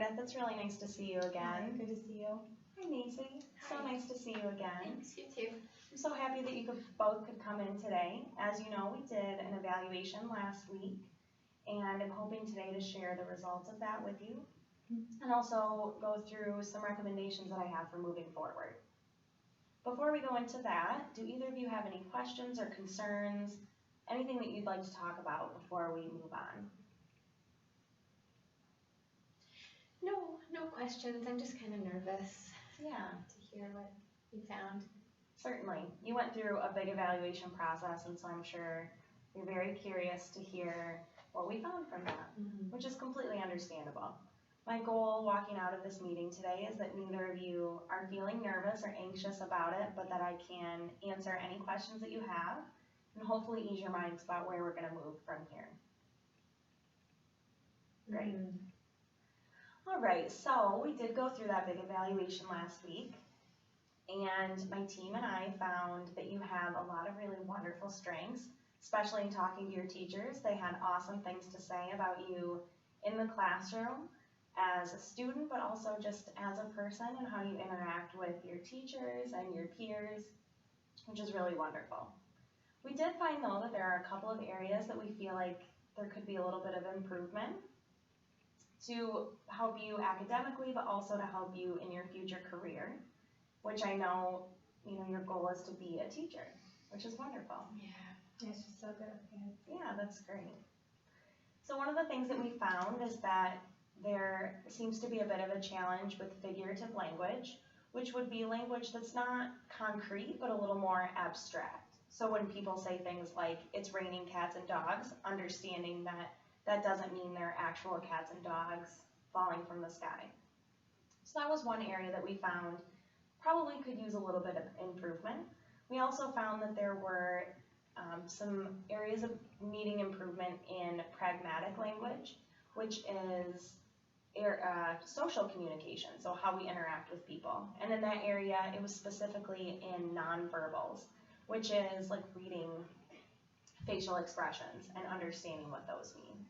Meredith. It's really nice to see you again. Good to see you. Hi, Macy. So nice to see you again. Thanks, you too. I'm so happy that you both could come in today. As you know, we did an evaluation last week, and I'm hoping today to share the results of that with you, and also go through some recommendations that I have for moving forward. Before we go into that, do either of you have any questions or concerns, anything that you'd like to talk about before we move on? No questions. I'm just kind of nervous. Yeah. To hear what you found. Certainly. You went through a big evaluation process, and so I'm sure you're very curious to hear what we found from that, which is completely understandable. My goal walking out of this meeting today is that neither of you are feeling nervous or anxious about it, but that I can answer any questions that you have and hopefully ease your minds about where we're going to move from here. Great. All right, so we did go through that big evaluation last week, and my team and I found that you have a lot of really wonderful strengths, especially in talking to your teachers. They had awesome things to say about you in the classroom as a student, but also just as a person and how you interact with your teachers and your peers, which is really wonderful. We did find, though, that there are a couple of areas that we feel like there could be a little bit of improvement to help you academically, but also to help you in your future career, which I know, your goal is to be a teacher, which is wonderful. Yeah, she's so good at kids. Yeah, that's great. So one of the things that we found is that there seems to be a bit of a challenge with figurative language, which would be language that's not concrete, but a little more abstract. So when people say things like, it's raining cats and dogs, understanding that that doesn't mean they're actual cats and dogs falling from the sky. So that was one area that we found probably could use a little bit of improvement. We also found that there were some areas of needing improvement in pragmatic language, which is social communication, so how we interact with people. And in that area, it was specifically in nonverbals, which is like reading facial expressions and understanding what those mean.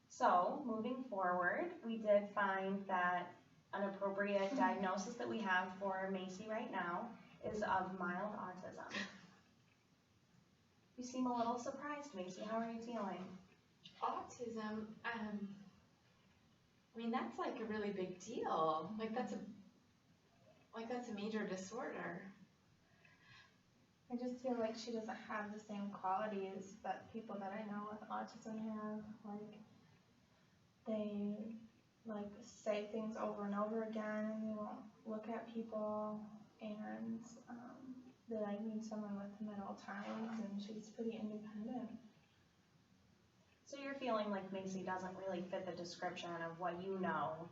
So, moving forward, we did find that an appropriate diagnosis that we have for Macy right now is of mild autism. You seem a little surprised, Macy. How are you feeling? Autism, that's like a really big deal. That's a major disorder. I just feel like she doesn't have the same qualities that people that I know with autism have. They say things over and over again, and they won't look at people, and they need someone with them at all times, and she's pretty independent. So you're feeling like Macy doesn't really fit the description of what you know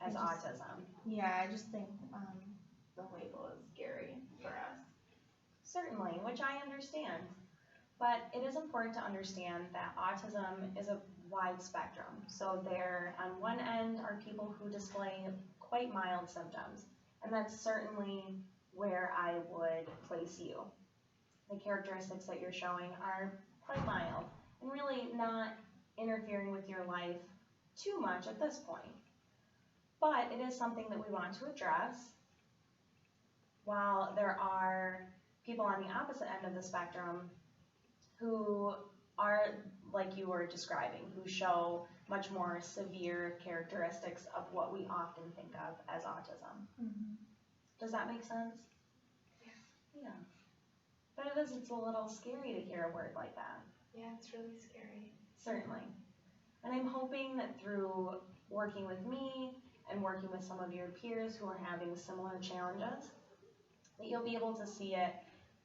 as autism. Yeah, I just think the label is scary for us. Certainly, which I understand. But it is important to understand that autism is a wide spectrum. So there, on one end, are people who display quite mild symptoms, and that's certainly where I would place you. The characteristics that you're showing are quite mild, and really not interfering with your life too much at this point. But it is something that we want to address, while there are people on the opposite end of the spectrum who are like you were describing, who show much more severe characteristics of what we often think of as autism. Does that make sense? Yeah. But it's a little scary to hear a word like that. Yeah, it's really scary. Certainly. And I'm hoping that through working with me and working with some of your peers who are having similar challenges, that you'll be able to see it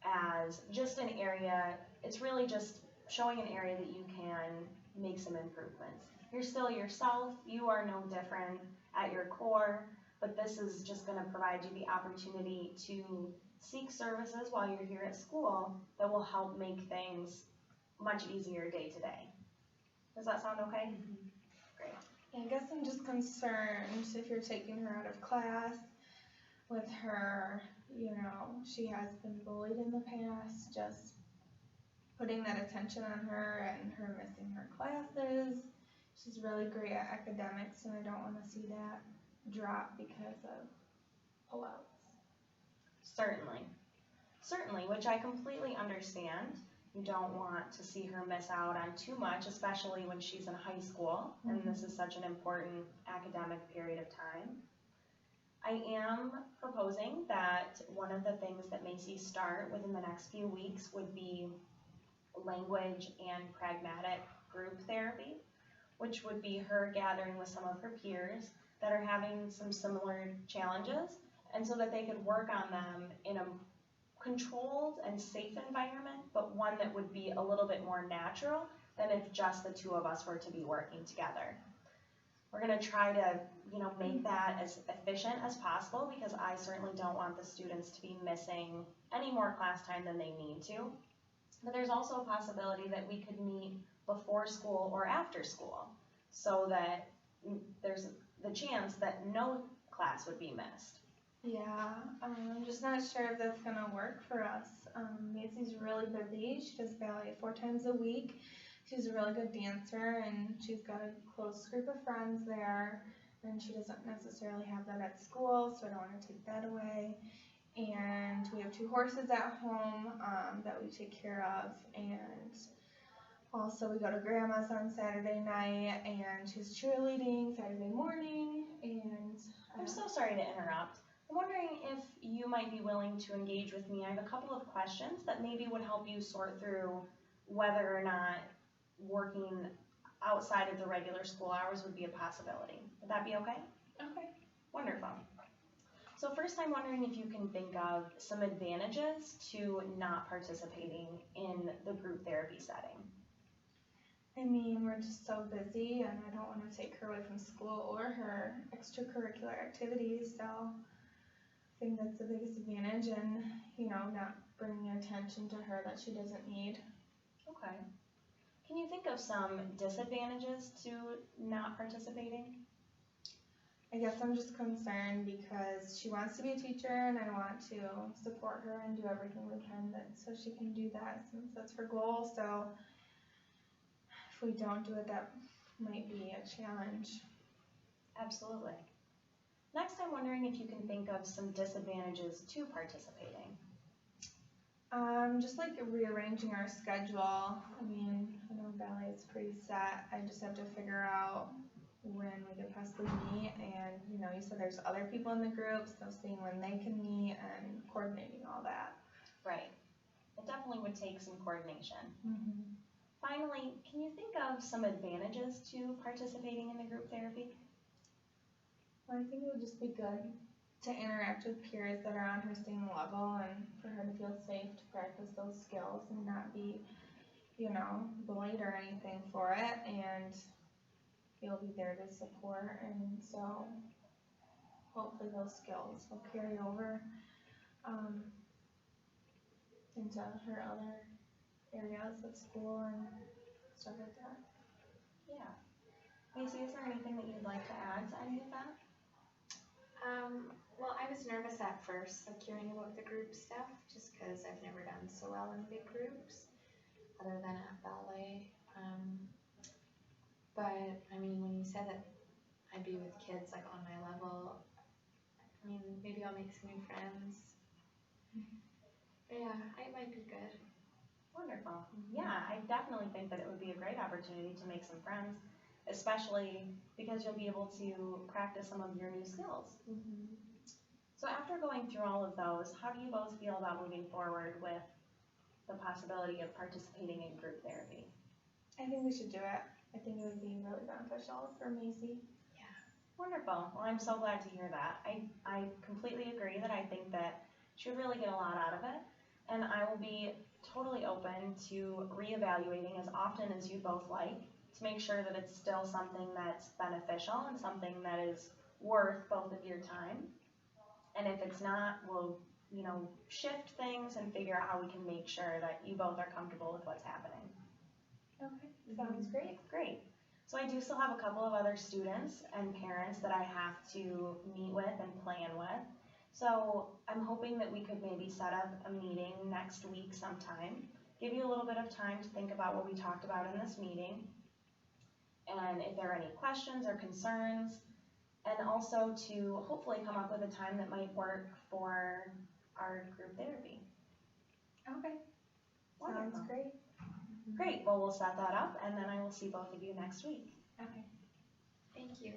as just an area. It's really just showing an area that you can make some improvements. You're still yourself, you are no different at your core, but this is just going to provide you the opportunity to seek services while you're here at school that will help make things much easier day to day. Does that sound okay? Great. Yeah, I guess I'm just concerned if you're taking her out of class with her, she has been bullied in the past, just putting that attention on her and her missing her classes she's really great at academics, and I don't want to see that drop because of pullouts. Certainly, which I completely understand. You don't want to see her miss out on too much, especially when she's in high school, and this is such an important academic period of time. I am proposing that one of the things that Macy start within the next few weeks would be language and pragmatic group therapy, which would be her gathering with some of her peers that are having some similar challenges, and so that they could work on them in a controlled and safe environment, but one that would be a little bit more natural than if just the two of us were to be working together. We're going to try to, make that as efficient as possible, because I certainly don't want the students to be missing any more class time than they need to. But there's also a possibility that we could meet before school or after school, so that there's the chance that no class would be missed. Yeah, I'm just not sure if that's gonna work for us. Macy's really busy. She does ballet 4 times a week. She's a really good dancer, and she's got a close group of friends there, and she doesn't necessarily have that at school, so I don't want to take that away. And we have 2 horses at home that we take care of, and also we go to grandma's on Saturday night, and she's cheerleading Saturday morning, and I'm so sorry to interrupt. I'm wondering if you might be willing to engage with me. I have a couple of questions that maybe would help you sort through whether or not working outside of the regular school hours would be a possibility. Would that be okay? Okay. Wonderful. So first, I'm wondering if you can think of some advantages to not participating in the group therapy setting. I mean, we're just so busy, and I don't want to take her away from school or her extracurricular activities, so I think that's the biggest advantage, and, not bringing attention to her that she doesn't need. Okay. Can you think of some disadvantages to not participating? I guess I'm just concerned because she wants to be a teacher, and I want to support her and do everything we can so she can do that, since that's her goal. So if we don't do it, that might be a challenge. Absolutely. Next, I'm wondering if you can think of some disadvantages to participating. Just like rearranging our schedule. I mean, I know ballet is pretty set. I just have to figure out when we could possibly meet, and you said there's other people in the group, so seeing when they can meet and coordinating all that. Right. It definitely would take some coordination. Mm-hmm. Finally, can you think of some advantages to participating in the group therapy? Well, I think it would just be good to interact with peers that are on her same level, and for her to feel safe to practice those skills and not be, bullied or anything for it, and you'll be there to support, and so hopefully those skills will carry over into her other areas of school and stuff like that. Yeah. Macy, is there anything that you'd like to add to any of that? Well, I was nervous at first, like hearing about the group stuff, just because I've never done so well in big groups, other than at ballet. But I mean, when you said that I'd be with kids like on my level, I mean, maybe I'll make some new friends. Yeah, it might be good. Wonderful. Yeah, I definitely think that it would be a great opportunity to make some friends, especially because you'll be able to practice some of your new skills. Mm-hmm. So after going through all of those, how do you both feel about moving forward with the possibility of participating in group therapy? I think we should do it. I think it would be really beneficial for Macy. Yeah. Wonderful. Well, I'm so glad to hear that. I completely agree that I think that she would really get a lot out of it, and I will be totally open to reevaluating as often as you both like to make sure that it's still something that's beneficial and something that is worth both of your time. And if it's not, we'll, shift things and figure out how we can make sure that you both are comfortable with what's happening. Okay, sounds great. Great. So I do still have a couple of other students and parents that I have to meet with and plan with. So I'm hoping that we could maybe set up a meeting next week sometime, give you a little bit of time to think about what we talked about in this meeting, and if there are any questions or concerns, and also to hopefully come up with a time that might work for our group therapy. Okay. Wonderful. Sounds great. Great, well, we'll set that up, and then I will see both of you next week. Okay. Thank you.